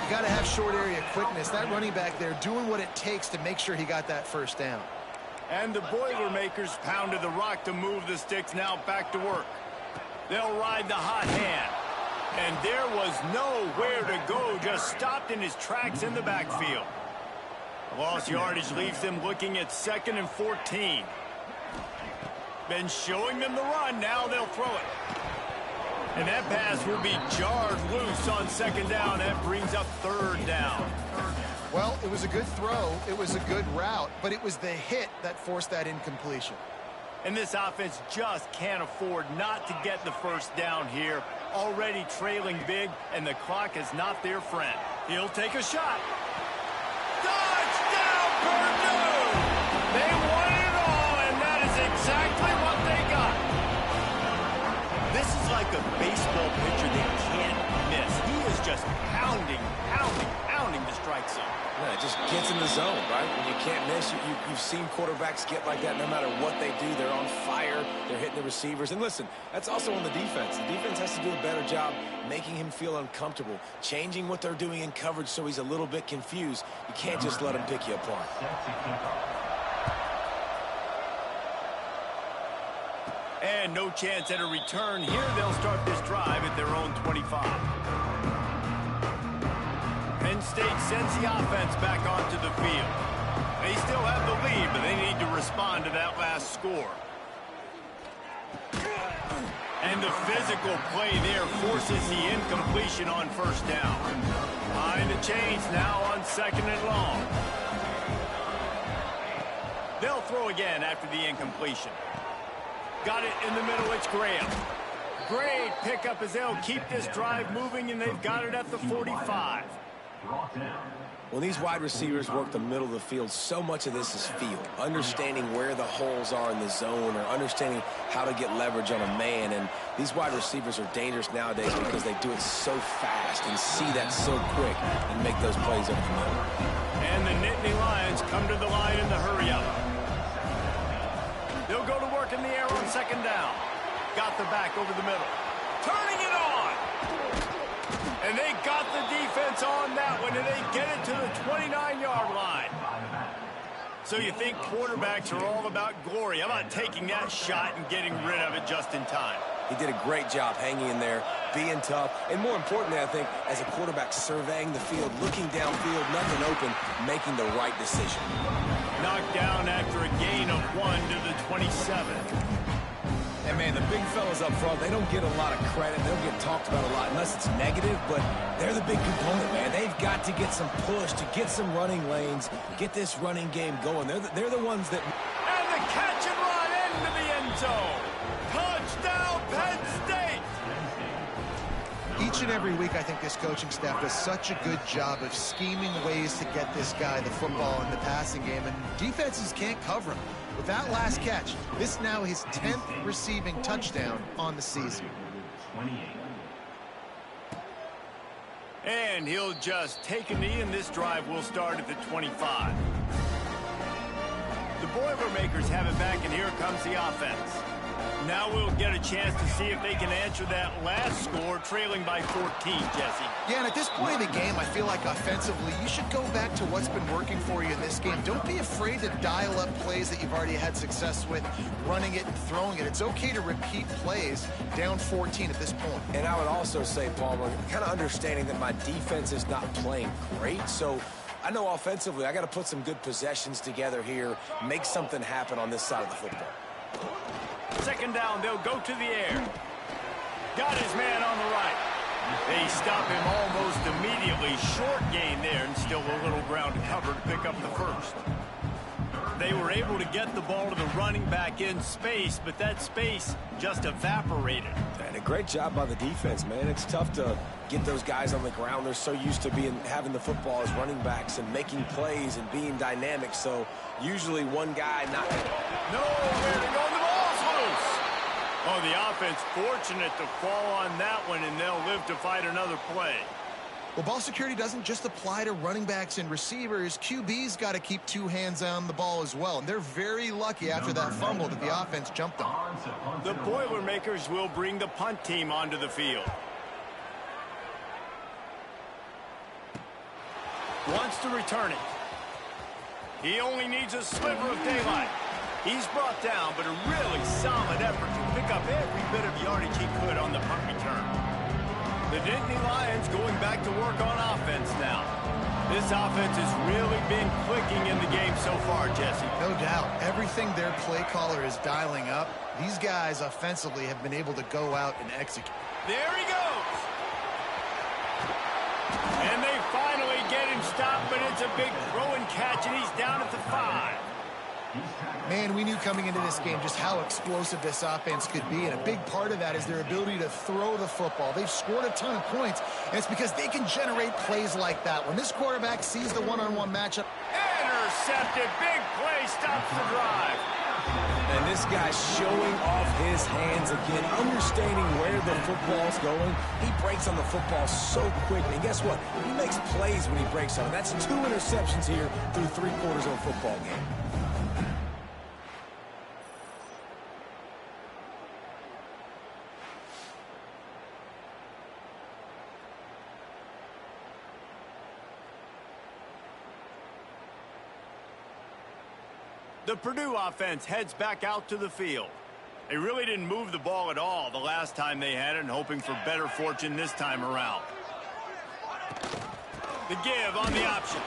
Speaker 3: You got to have short area quickness. That running back there doing what it takes to make sure he got that first down.
Speaker 1: And the Boilermakers pounded the rock to move the sticks, now back to work. They'll ride the hot hand. And there was nowhere to go, just stopped in his tracks in the backfield. Lost yardage leaves them looking at 2nd and 14. Been showing them the run, now they'll throw it. And that pass will be jarred loose on 2nd down. That brings up 3rd down.
Speaker 3: Well, it was a good throw, it was a good route, but it was the hit that forced that incompletion.
Speaker 1: And this offense just can't afford not to get the first down here. Already trailing big, and the clock is not their friend. He'll take a shot. Touchdown, Purdue! They won it all, and that is exactly what they got. This is like a baseball pitcher they can't miss. He is just pounding the strike zone.
Speaker 2: Yeah, it just gets in the zone, right? When you can't miss, you've seen quarterbacks get like that no matter what they do. They're on fire. They're hitting the receivers. And listen, that's also on the defense. The defense has to do a better job making him feel uncomfortable, changing what they're doing in coverage so he's a little bit confused. You can't just let him pick you apart.
Speaker 1: And no chance at a return here. They'll start this drive at their own 25. Penn State sends the offense back onto the field. They still have the lead, but they need to respond to that last score. And the physical play there forces the incompletion on 1st down. Behind the chains now on 2nd and long. They'll throw again after the incompletion. Got it in the middle, it's Graham. Great pickup as they'll keep this drive moving, and they've got it at the 45.
Speaker 2: When these wide receivers work the middle of the field, so much of this is feel. Understanding where the holes are in the zone, or understanding how to get leverage on a man. And these wide receivers are dangerous nowadays because they do it so fast and see that so quick and make those plays over the middle.
Speaker 1: And the Nittany Lions come to the line in the hurry-up. They'll go to work in the air on 2nd down. Got the back over the middle. Turning it on! And they got the defense on that one, and they get it to the 29-yard line. So you think quarterbacks are all about glory. How about taking that shot and getting rid of it just in time?
Speaker 2: He did a great job hanging in there, being tough, and more importantly, I think, as a quarterback surveying the field, looking downfield, nothing open, making the right decision.
Speaker 1: Knocked down after a gain of 1 to the 27.
Speaker 2: And, man, the big fellas up front, they don't get a lot of credit. They don't get talked about a lot unless it's negative, but they're the big component, man. They've got to get some push, to get some running lanes, get this running game going. They're the ones that...
Speaker 1: And the catch and run into the end zone. Touchdown, Penn State!
Speaker 3: Each and every week, I think this coaching staff does such a good job of scheming ways to get this guy the football in the passing game, and defenses can't cover him. With that last catch, this now his 10th receiving touchdown on the season.
Speaker 1: And he'll just take a knee, and this drive will start at the 25. The Boilermakers have it back, and here comes the offense. Now we'll get a chance to see if they can answer that last score, trailing by 14, Jesse.
Speaker 3: Yeah, and at this point of the game, I feel like offensively, you should go back to what's been working for you in this game. Don't be afraid to dial up plays that you've already had success with, running it and throwing it. It's okay to repeat plays down 14 at this point.
Speaker 2: And I would also say, Palmer, kind of understanding that my defense is not playing great, so I know offensively I got to put some good possessions together here, make something happen on this side of the football.
Speaker 1: Second down, they'll go to the air. Got his man on the right. They stop him almost immediately. Short gain there, and still a little ground to cover to pick up the first. They were able to get the ball to the running back in space, but that space just evaporated.
Speaker 2: And a great job by the defense, man. It's tough to get those guys on the ground. They're so used to having the football as running backs and making plays and being dynamic. So usually one guy not...
Speaker 1: Nowhere to go. The ball's loose. Oh, the offense fortunate to fall on that one, and they'll live to fight another play.
Speaker 3: Well, ball security doesn't just apply to running backs and receivers. QB's got to keep two hands on the ball as well. And they're very lucky after that fumble that the offense jumped on.
Speaker 1: The Boilermakers will bring the punt team onto the field. Wants to return it. He only needs a sliver of daylight. He's brought down, but a really solid effort to pick up every bit of yardage he could on the punt return. The Nittany Lions going back to work on offense now. This offense has really been clicking in the game so far, Jesse.
Speaker 3: No doubt. Everything their play caller is dialing up, these guys offensively have been able to go out and execute.
Speaker 1: There he goes. And they finally get him stopped, but it's a big throw and catch, and he's down at the 5.
Speaker 3: Man, we knew coming into this game just how explosive this offense could be, and a big part of that is their ability to throw the football. They've scored a ton of points, and it's because they can generate plays like that. When this quarterback sees the one-on-one matchup.
Speaker 1: Intercepted. Big play stops the drive.
Speaker 2: And this guy's showing off his hands again, understanding where the football's going. He breaks on the football so quick, and guess what? He makes plays when he breaks on it. That's 2 interceptions here through 3 quarters of a football game.
Speaker 1: The Purdue offense heads back out to the field. They really didn't move the ball at all the last time they had it, and hoping for better fortune this time around. The give on the option.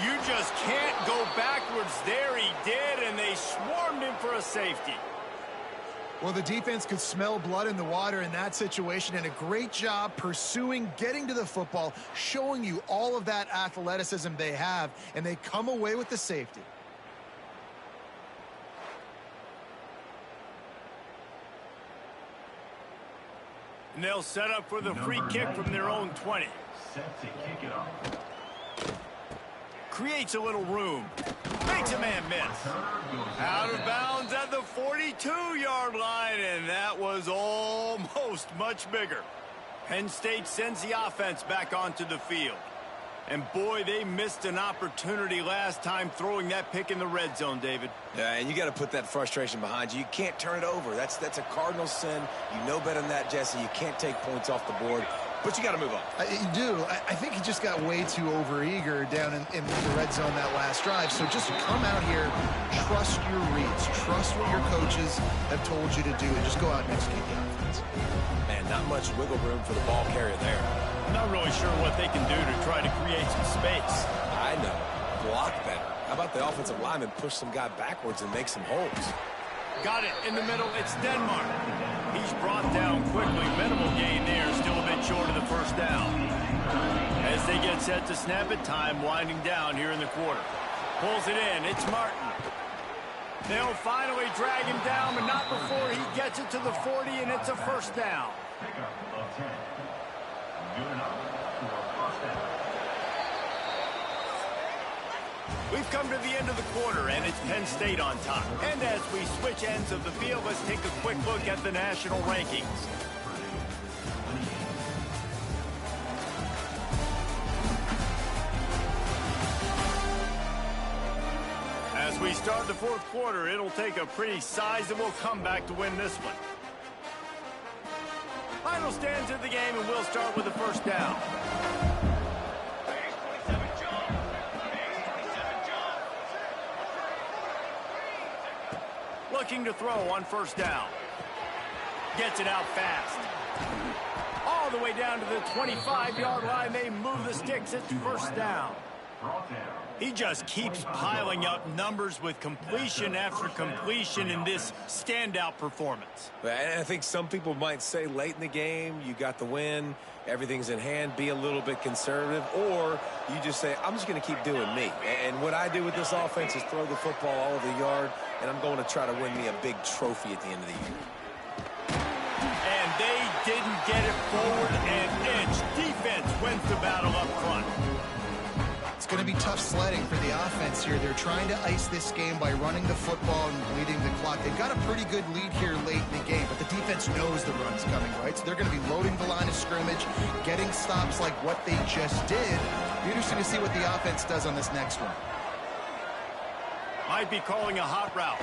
Speaker 1: You just can't go backwards there. He did, and they swarmed him for a safety.
Speaker 3: Well, the defense could smell blood in the water in that situation, and a great job pursuing, getting to the football, showing you all of that athleticism they have, and they come away with the safety.
Speaker 1: And they'll set up for the free kick from their own 20.
Speaker 4: Set to kick it off.
Speaker 1: Creates a little room. Makes a man miss. Out of bounds at the 42-yard line, and that was almost much bigger. Penn State sends the offense back onto the field. And boy, they missed an opportunity last time throwing that pick in the red zone, David.
Speaker 2: Yeah, and you got to put that frustration behind you. You can't turn it over. That's a cardinal sin. You know better than that, Jesse. You can't take points off the board, but you got to move on.
Speaker 3: You do. I think he just got way too overeager down in the red zone that last drive. So just come out here, trust your reads, trust what your coaches have told you to do, and just go out and execute the offense.
Speaker 2: Man, not much wiggle room for the ball carrier there.
Speaker 1: Not really sure what they can do to try to create some space.
Speaker 2: I know. Block better. How about the offensive lineman push some guy backwards and make some holes?
Speaker 1: Got it in the middle. It's Denmark. He's brought down quickly. Minimal gain there. Still a bit short of the first down. As they get set to snap it, time winding down here in the quarter. Pulls it in. It's Martin. They'll finally drag him down, but not before he gets it to the 40, and it's a first down.
Speaker 4: Pickup of 10. Good enough for a first down.
Speaker 1: We've come to the end of the quarter, and it's Penn State on top. And as we switch ends of the field, let's take a quick look at the national rankings. As we start the fourth quarter. It'll take a pretty sizable comeback to win this one. Final stands of the game, and we'll start with the first down. Looking to throw on first down. Gets it out fast. All the way down to the 25-yard line. They move the sticks. It's first down. He just keeps piling up numbers with completion after completion in this standout performance.
Speaker 2: And I think some people might say late in the game, you got the win, everything's in hand, be a little bit conservative, or you just say, I'm just going to keep doing me. And what I do with this offense is throw the football all over the yard, and I'm going to try to win me a big trophy at the end of the year.
Speaker 1: And they didn't get it forward an inch. Defense wins the battle up front.
Speaker 3: It's going to be tough sledding for the offense here. They're trying to ice this game by running the football and bleeding the clock. They've got a pretty good lead here late in the game, but the defense knows the run's coming, right? So they're going to be loading the line of scrimmage, getting stops like what they just did. Be interesting to see what the offense does on this next one.
Speaker 1: Might be calling a hot route.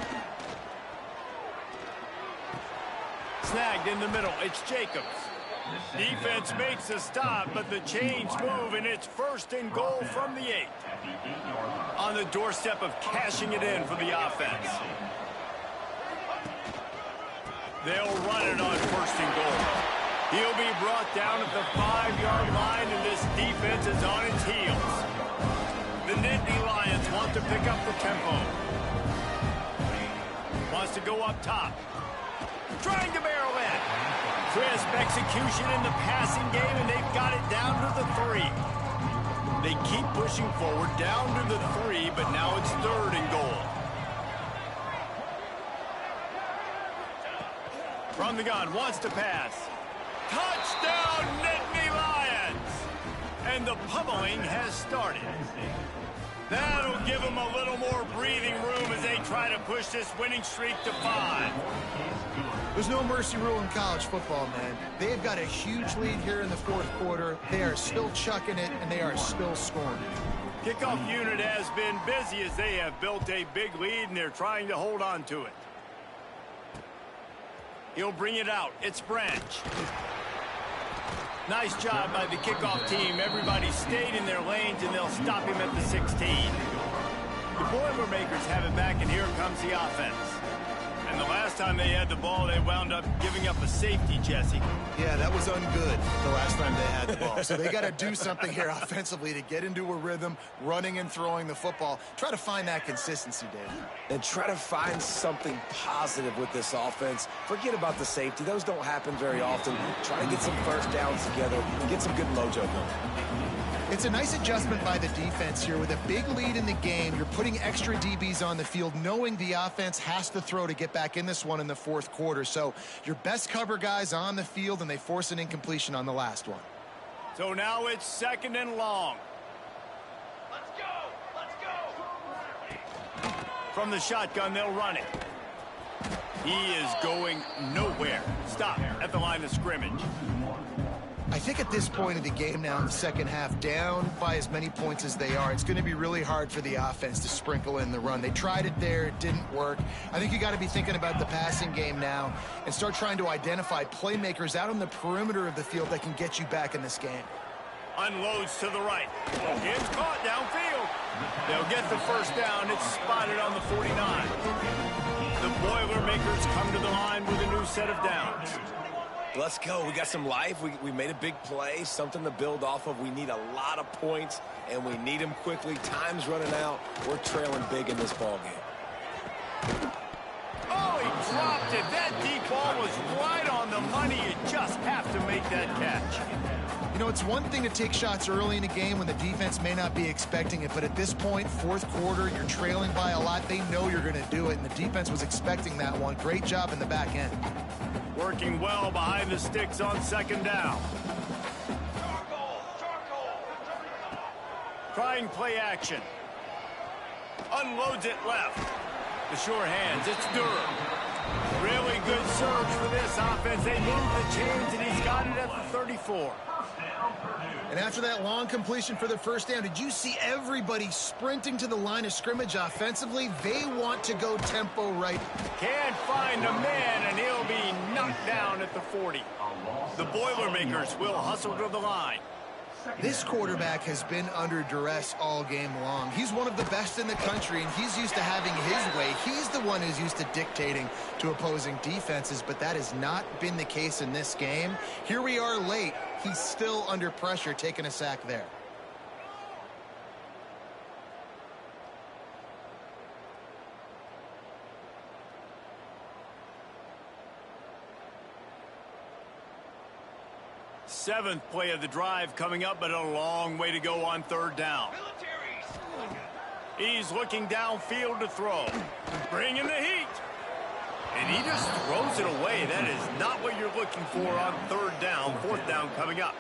Speaker 1: Snagged in the middle. It's Jacobs. Defense makes a stop, but the chains move, and it's first and goal from the 8. On the doorstep of cashing it in for the offense. They'll run it on first and goal. He'll be brought down at the 5-yard line, and this defense is on its heels. The Nittany Lions want to pick up the tempo. Wants to go up top. Trying to barrel in. Crisp execution in the passing game, and they've got it down to the 3. They keep pushing forward down to the 3, but now it's third and goal. From the gun, wants to pass. Touchdown, Nittany Lions! And the pummeling has started. That'll give them a little more breathing room as they try to push this winning streak to 5.
Speaker 3: There's no mercy rule in college football, man. They've got a huge lead here in the fourth quarter. They are still chucking it, and they are still scoring.
Speaker 1: Kickoff unit has been busy as they have built a big lead, and they're trying to hold on to it. He'll bring it out. It's Branch. Nice job by the kickoff team. Everybody stayed in their lanes, and they'll stop him at the 16. The Boilermakers have it back, and here comes the offense. And the last time they had the ball, they wound up giving up a safety, Jesse.
Speaker 3: Yeah, that was ungood the last time they had the ball. So they got to do something here offensively to get into a rhythm, running and throwing the football. Try to find that consistency, Dave.
Speaker 2: And try to find something positive with this offense. Forget about the safety. Those don't happen very often. Try to get some first downs together and get some good mojo going.
Speaker 3: It's a nice adjustment by the defense here. With a big lead in the game, you're putting extra DBs on the field, knowing the offense has to throw to get back in this one in the fourth quarter. So your best cover guys on the field, and they force an incompletion on the last one.
Speaker 1: So now it's second and long.
Speaker 4: Let's go!
Speaker 1: From the shotgun, they'll run it. He is going nowhere. Stop at the line of scrimmage.
Speaker 3: I think at this point of the game now in the second half, down by as many points as they are, it's going to be really hard for the offense to sprinkle in the run. They tried it there. It didn't work. I think you got to be thinking about the passing game now and start trying to identify playmakers out on the perimeter of the field that can get you back in this game.
Speaker 1: Unloads to the right. It's caught downfield. They'll get the first down. It's spotted on the 49. The Boilermakers come to the line with a new set of downs.
Speaker 2: Let's go. We got some life. We made a big play, something to build off of. We need a lot of points, and we need them quickly. Time's running out. We're trailing big in this ball game.
Speaker 1: Oh, he dropped it. That deep ball was right on the money. You just have to make that catch.
Speaker 3: You know, it's one thing to take shots early in a game when the defense may not be expecting it, but at this point, fourth quarter, you're trailing by a lot. They know you're going to do it, and the defense was expecting that one. Great job in the back end.
Speaker 1: Working well behind the sticks on second down. Trying play action. Unloads it left. The sure hands. It's Durham. Really good surge for this offense. They moved the chains, and he's got it at the 34.
Speaker 3: And after that long completion for the first down, did you see everybody sprinting to the line of scrimmage offensively? They want to go tempo right.
Speaker 1: Can't find a man, and he'll be knocked down at the 40. The Boilermakers will hustle to the line.
Speaker 3: This quarterback has been under duress all game long. He's one of the best in the country, and he's used to having his way. He's the one who's used to dictating to opposing defenses, but that has not been the case in this game. Here we are late. He's still under pressure, taking a sack there.
Speaker 1: Seventh play of the drive coming up, but a long way to go on third down. He's looking downfield to throw. Bringing the heat. And he just throws it away. That is not what you're looking for on third down. Fourth down coming up.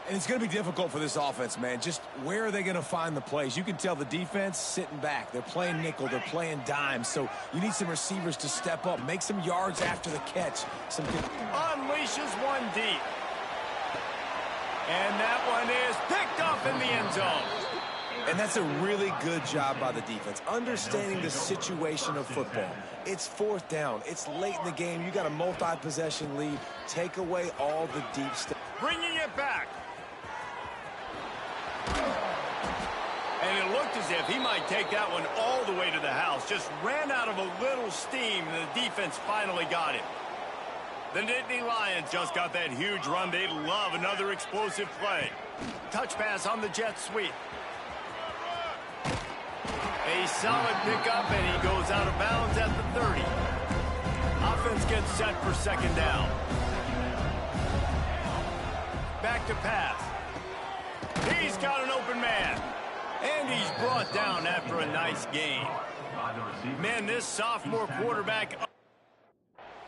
Speaker 2: And it's going to be difficult for this offense, man. Just where are they going to find the plays? You can tell the defense sitting back. They're playing nickel. They're playing dime. So you need some receivers to step up, make some yards after the catch.
Speaker 1: Unleashes one deep. And that one is picked up in the end zone.
Speaker 2: And that's a really good job by the defense, understanding the situation of football. It's fourth down. It's late in the game. You got a multi-possession lead. Take away all the deep stuff.
Speaker 1: Bringing it back. And it looked as if he might take that one all the way to the house. Just ran out of a little steam, and the defense finally got him. The Nittany Lions just got that huge run. They love another explosive play. Touch pass on the jet sweep. A solid pickup, and he goes out of bounds at the 30. Offense gets set for second down. Back to pass. He's got an open man. And he's brought down after a nice gain. Man, this sophomore quarterback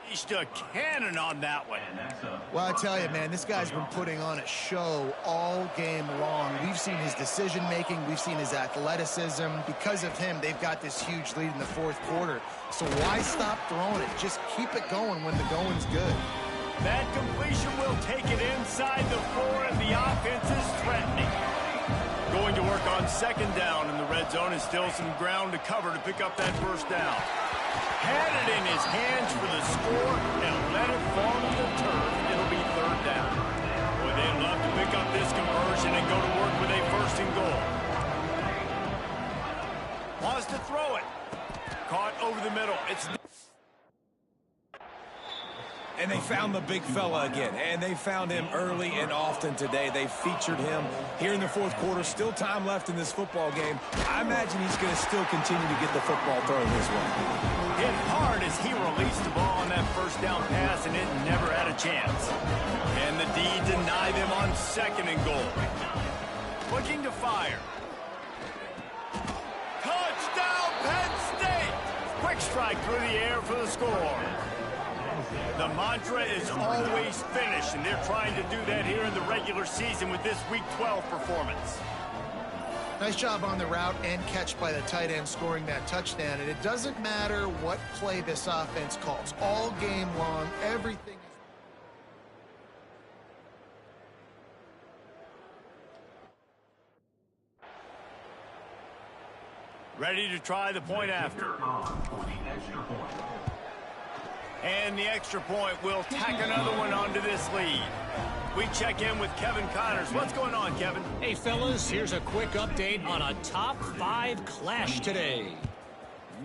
Speaker 1: unleashed a cannon on that one.
Speaker 3: Well, I tell you, man, this guy's been putting on a show all game long. We've seen his decision-making. We've seen his athleticism. Because of him, they've got this huge lead in the fourth quarter. So why stop throwing it? Just keep it going when the going's good.
Speaker 1: That completion will take it inside the 4, and the offense is threatening. Going to work on second down in the red zone, and still some ground to cover to pick up that first down. Had it in his hands for the score and let it fall to the turf. It'll be third down. Boy, they'd love to pick up this conversion and go to work with a first and goal. Wants to throw it. Caught over the middle.
Speaker 2: And they found the big fella again, and they found him early and often today. They featured him here in the fourth quarter. Still time left in this football game. I imagine he's going to still continue to get the football thrown his way.
Speaker 1: Hit hard as he released the ball on that first down pass, and it never had a chance. And the D denied them on second and goal. Looking to fire. Touchdown, Penn State! Quick strike through the air for the score. The mantra is always finish, and they're trying to do that here in the regular season with this Week 12 performance.
Speaker 3: Nice job on the route and catch by the tight end scoring that touchdown. And it doesn't matter what play this offense calls. All game long, everything is...
Speaker 1: Ready to try the point after. And the extra point will tack another one onto this lead. We check in with Kevin Connors. What's going on, Kevin?
Speaker 5: Hey, fellas, here's a quick update on a top 5 clash today.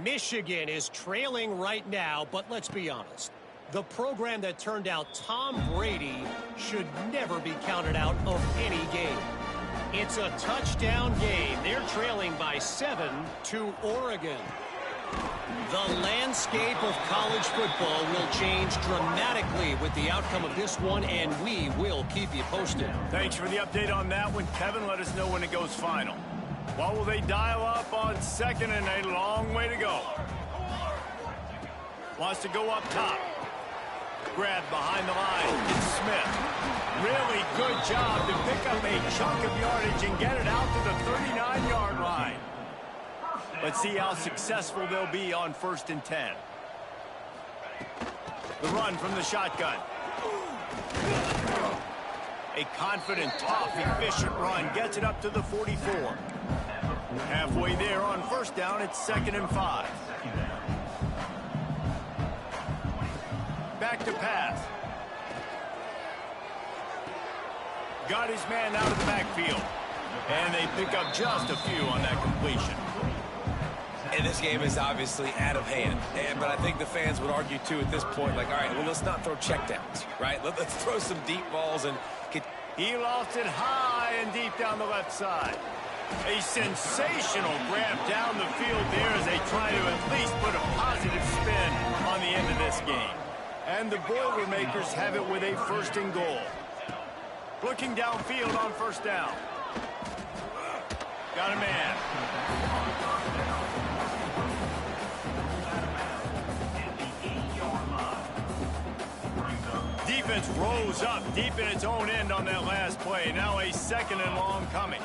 Speaker 5: Michigan is trailing right now, but let's be honest. The program that turned out Tom Brady should never be counted out of any game. It's a touchdown game. They're trailing by 7 to Oregon. The landscape of college football will change dramatically with the outcome of this one, and we will keep you posted.
Speaker 1: Thanks for the update on that one, Kevin. Let us know when it goes final. What will they dial up on second, and a long way to go? Wants to go up top. Grabbed behind the line. It's Smith. Really good job to pick up a chunk of yardage and get it out to the 39-yard line. Let's see how successful they'll be on 1st and 10. The run from the shotgun. A confident, tough, efficient run gets it up to the 44. Halfway there on first down, it's 2nd and 5. Back to pass. Got his man out of the backfield. And they pick up just a few on that completion.
Speaker 2: And this game is obviously out of hand. But I think the fans would argue, too, at this point, like, all right, well, let's not throw checkdowns, right? Let's throw some deep balls and get...
Speaker 1: He lost it high and deep down the left side. A sensational grab down the field there as they try to at least put a positive spin on the end of this game. And the Boilermakers have it with a 1st and goal. Looking downfield on first down. Got a man. Defense rose up deep in its own end on that last play. Now a 2nd and long coming.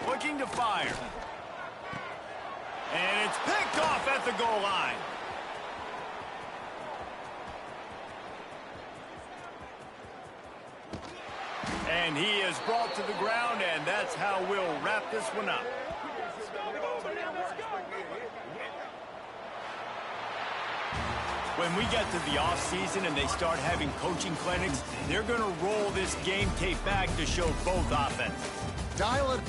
Speaker 1: Looking to fire. And it's picked off at the goal line. And he is brought to the ground, and that's how we'll wrap this one up. When we get to the offseason and they start having coaching clinics, they're going to roll this game tape back to show both offenses.
Speaker 3: Dial it.